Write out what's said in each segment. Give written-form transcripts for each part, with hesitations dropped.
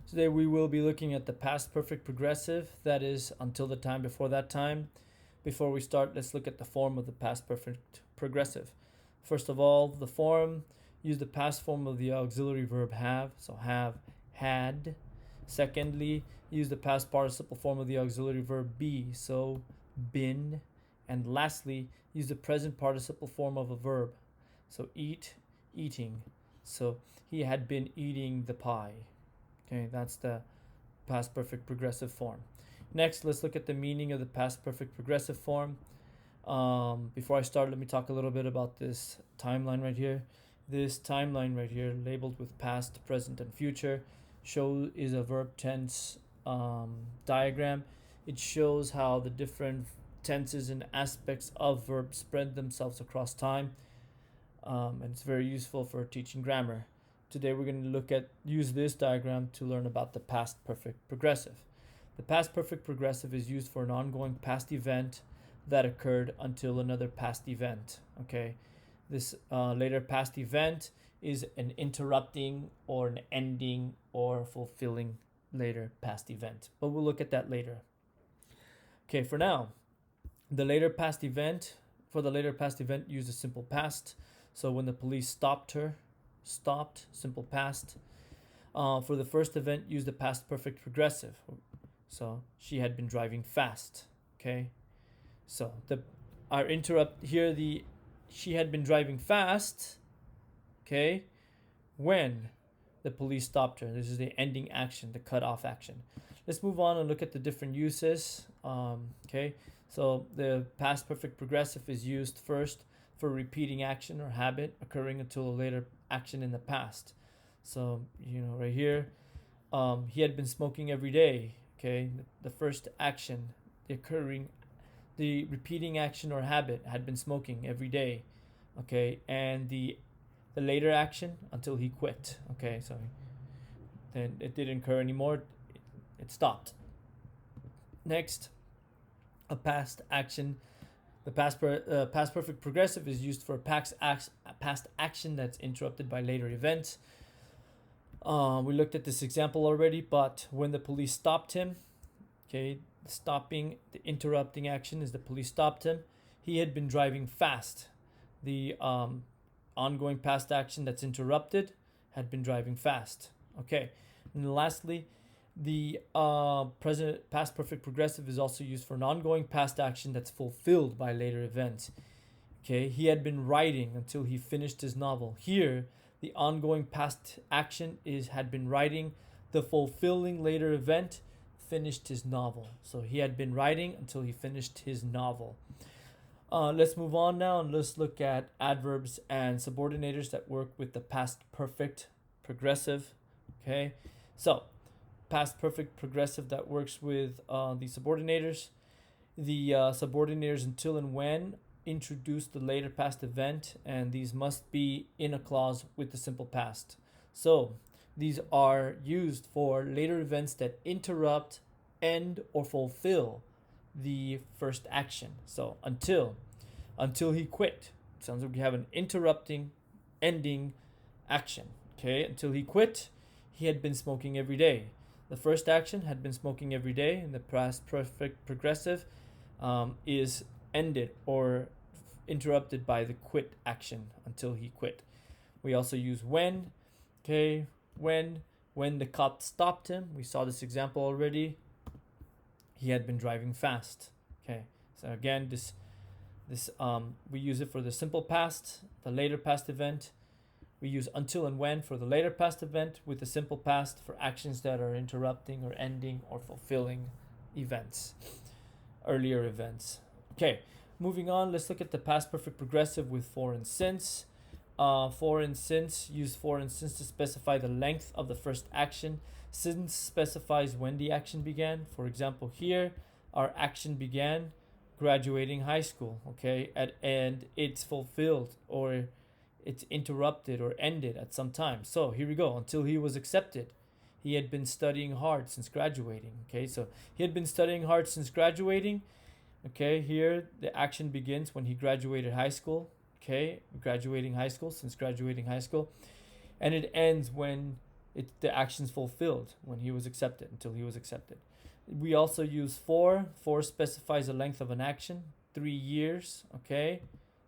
Today we will be looking at the past perfect progressive, that is until the time before that time. Before we start, let's look at the form of the past perfect progressive. First of all, the form, use the past form of the auxiliary verb have, so have, had. Secondly, use the past participle form of the auxiliary verb be, so been. And lastly, use the present participle form of a verb, so eat, eating. So he had been eating the pie. Okay, that's the past perfect progressive form. Next, let's look at the meaning of the past perfect progressive form. Before I start, let me talk a little bit about this timeline right here. This timeline right here, labeled with past, present, and future, is a verb tense diagram. It shows how the different tenses and aspects of verbs spread themselves across time, and it's very useful for teaching grammar. Today we're going to use this diagram to learn about the past perfect progressive. The past perfect progressive is used for an ongoing past event that occurred until another past event. Okay, this later past event is an interrupting or an ending or fulfilling later past event, but we'll look at that later. Okay, for now, the later past event, for the later past event, use a simple past. So when the police stopped, simple past. For the first event, use the past perfect progressive. So she had been driving fast. Okay, so our interrupt here, she had been driving fast. Okay, when the police stopped her. This is the ending action, the cut-off action. Let's move on and look at the different uses. Okay, so the past perfect progressive is used first for repeating action or habit occurring until a later action in the past. So, right here, he had been smoking every day. Okay, the first action, the repeating action or habit had been smoking every day. Okay, and the later action until he quit. Okay, so then it didn't occur anymore. It stopped. Next, a past action. The past perfect progressive is used for past action that's interrupted by later events. We looked at this example already, but when the police stopped him, okay, the interrupting action is the police stopped him. He had been driving fast. The ongoing past action that's interrupted had been driving fast. Okay, and lastly, the past perfect progressive is also used for an ongoing past action that's fulfilled by later events. Okay, he had been writing until he finished his novel. Here, the ongoing past action had been writing. The fulfilling later event finished his novel. So he had been writing until he finished his novel. Let's move on now and let's look at adverbs and subordinators that work with the past perfect progressive. Okay, so past perfect progressive that works with the subordinators. The subordinators until and when introduce the later past event, and these must be in a clause with the simple past. So these are used for later events that interrupt, end, or fulfill the first action. So until he quit. Sounds like we have an interrupting, ending action. Okay, until he quit, he had been smoking every day. The first action had been smoking every day, and the past perfect progressive is ended or interrupted by the quit action until he quit. We also use when. Okay, when the cop stopped him, we saw this example already. He had been driving fast. Okay, so again, this we use it for the simple past, the later past event. We use until and when for the later past event, with the simple past for actions that are interrupting or ending or fulfilling events, earlier events. Okay, moving on, let's look at the past perfect progressive with for and since. For and since, use for and since to specify the length of the first action. Since specifies when the action began. For example, here, our action began graduating high school, okay, and it's fulfilled or it's interrupted or ended at some time. So here we go, until he was accepted. He had been studying hard since graduating. Okay, so he had been studying hard since graduating. Okay, here the action begins when he graduated high school. Okay, since graduating high school. And it ends when the actions fulfilled when he was accepted, until he was accepted. We also use for. For specifies the length of an action, 3 years, okay?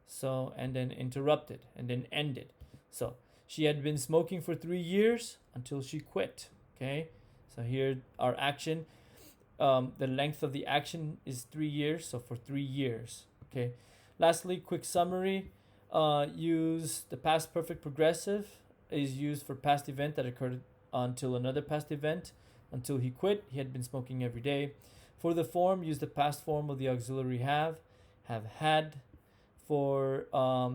So, and then interrupted, and then ended. So, she had been smoking for 3 years until she quit, okay? So here our action, the length of the action is 3 years, so for 3 years, okay? Lastly, quick summary. Use the past perfect progressive is used for past event that occurred until another past event. Until he quit, he had been smoking every day. For the form, use the past form of the auxiliary have had. For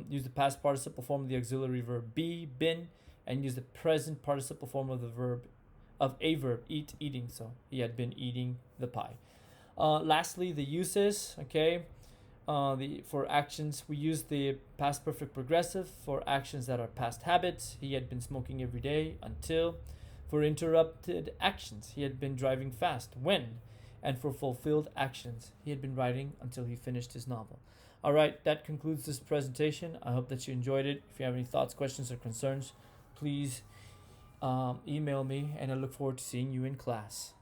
use the past participle form of the auxiliary verb be, been, and use the present participle form of a verb, eat, eating. So he had been eating the pie. Lastly, the uses, okay? For actions, we use the past perfect progressive for actions that are past habits. He had been smoking every day until. For interrupted actions, he had been driving fast when. And for fulfilled actions, he had been writing until he finished his novel. All right, that concludes this presentation. I hope that you enjoyed it. If you have any thoughts, questions, or concerns, please email me, and I look forward to seeing you in class.